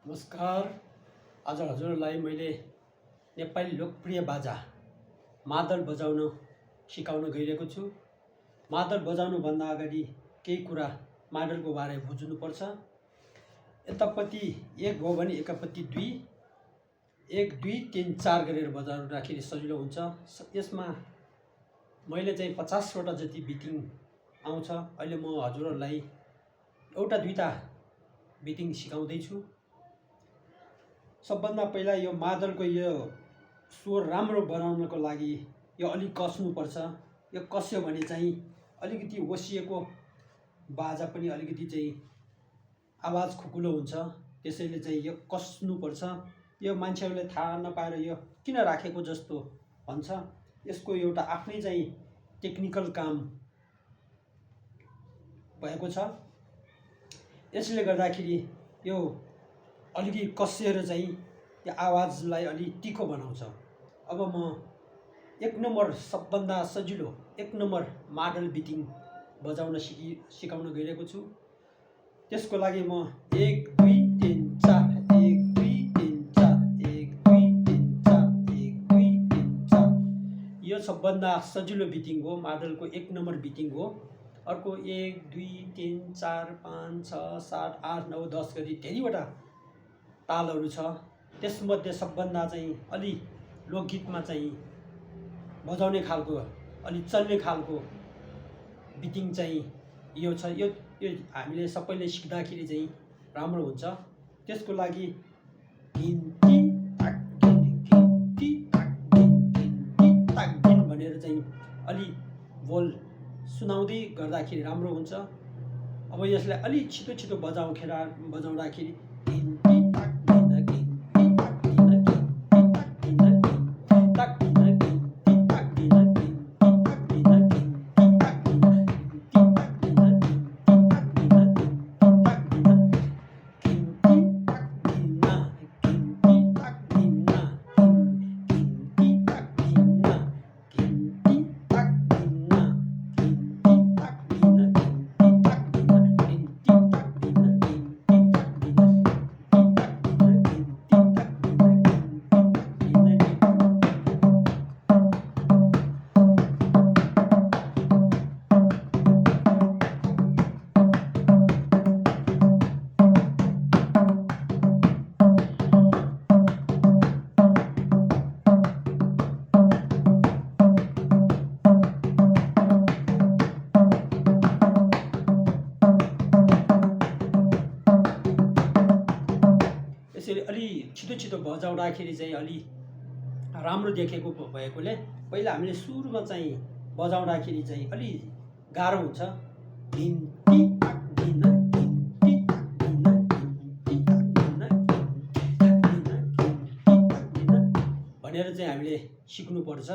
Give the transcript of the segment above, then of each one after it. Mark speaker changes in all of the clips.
Speaker 1: नमस्कार। आज हजुरहरूलाई मैले नेपाली लोकप्रिय बाजा मादल बजाउन सिकाउन गइरहेको छु। मादल बजाउनुभन्दा अगाडि केही कुरा मादलको बारेमा बुझ्नुपर्छ। यतापट्टि 1 हो भने एकापट्टि 2, 1 2 3 4 गरेर बजाउँदाखेरि सजिलो हुन्छ। यसमा मैले चाहिँ 50 वटा जति बिटिङ आउँछ। अहिले म हजुरहरूलाई एउटा दुईटा बिटिङ सिकाउँदै छु। सबभन्दा पहिला यो मादलको यो स्वर राम्रो बनाउनको लागि यो अलिक कस्नुपर्छ। यो कस्यो भने चाहिँ अलिकति वसिएको बाजा पनि अलिकति चाहिँ आवाज खुकुलो हुन्छ। त्यसैले चाहिँ यो कस्नुपर्छ। यो मान्छेहरूले थाहा नपाएर यो किन राखेको जस्तो भन्छ। यसको एउटा आफ्नै चाहिँ टेक्निकल काम भएको छ। यसले गर्दाखेरि यो अलिकति कसिएर चाहिँ यो आवाजलाई अलि तिखो बनाउँछ। अब म 1 नम्बर सबभन्दा सजिलो 1 नम्बर मादल बिटिङ बजाउन सिकाउन गइरहेको छु। त्यसको लागि म 1 2 3 4 1 2 3 4 1 2 3 4 1 2 3 4 यो सबभन्दा सजिलो बिटिङ हो। मादलको 1 नम्बर बिटिङ हो। अर्को 1 2 3 4 5 6 7 8 9 10 गरी धेरैवटा तालहरू छ। त्यसमध्ये सबभन्दा चाहिँ अलि लोकगीतमा चाहिँ बजाउने खालको अलि चल्ने खालको बिटिङ चाहिँ यो छ। यो हामीले सबैले सिक्दाखेरि चाहिँ राम्रो हुन्छ। त्यसको लागि गिन्ती ताक गिन्ती ताक गिन्ती ताक गिन भनेर चाहिँ अलि बोल सुनाउँदै गर्दाखेरि राम्रो हुन्छ। अब यसलाई अलि छिटो छिटो बजाउँदाखेरि गिन्ती ताक गिन गिन्ती ताक गिन गिन्ती ताक गिन गिन्ती ताक गिन गिन्ती ताक गिन गिन्ती ताक गिन गिन्ती ताक गिन गिन्ती ताक गिन गिन्ती ताक गिन गिन्ती ताक गिन गिन्ती ताक गिन गिन्ती ताक गिन गिन्ती ताक गिन गिन्ती ताक गिन गिन्ती ताक गिन गिन्ती ताक गिन गिन्ती ताक यसरी अलि छिटो छिटो बजाउँदाखेरि चाहिँ अलि राम्रो देखेको भएकोले पहिला हामीले सुरुमा चाहिँ बजाउँदाखेरि चाहिँ अलि गाह्रो हुन्छ। गिन्ती ताक गिन गिन्ती ताक गिन गिन्ती ताक गिन गिन्ती ताक गिन भनेर चाहिँ हामीले सिक्नुपर्छ।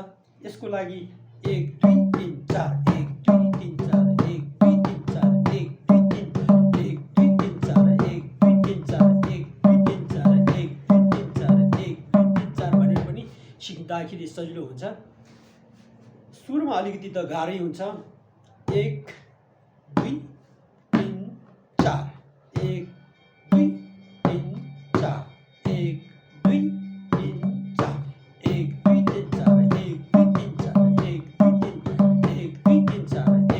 Speaker 1: यसको लागि 1 2 3 4 1 2 3 4 1 2 3 4 1 2 3 1 2 3 4 1 2 3 4 1 2 3 4 1 2 3 4 1 2 3 4 भनेर पनि सिक्दाखेरि सजिलो हुन्छ। सुरुमा अलिकति त गाह्रै हुन्छ। 1 2 3 4 1 2 3 4 1 2 3 4 1 2 3 4 1 2 3 4 1 2 3 1 2 3 4 1 2 3 4 1 2 3 4 1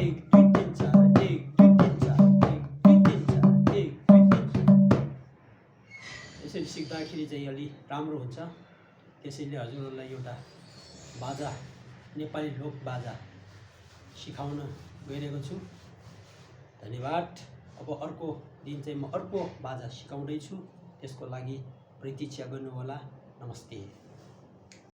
Speaker 1: 2 3 4 1 2 3 यसरी सिक्दाखेरि चाहिँ अलि राम्रो हुन्छ। त्यसैले हजुरहरूलाई एउटा बाजा नेपाली लोक बाजा सिकाउन गइरहेको छु। धन्यवाद। अब अर्को दिन चाहिँ म अर्को बाजा सिकाउँदैछु। त्यसको लागि प्रतीक्षा गर्नुहोला। नमस्ते।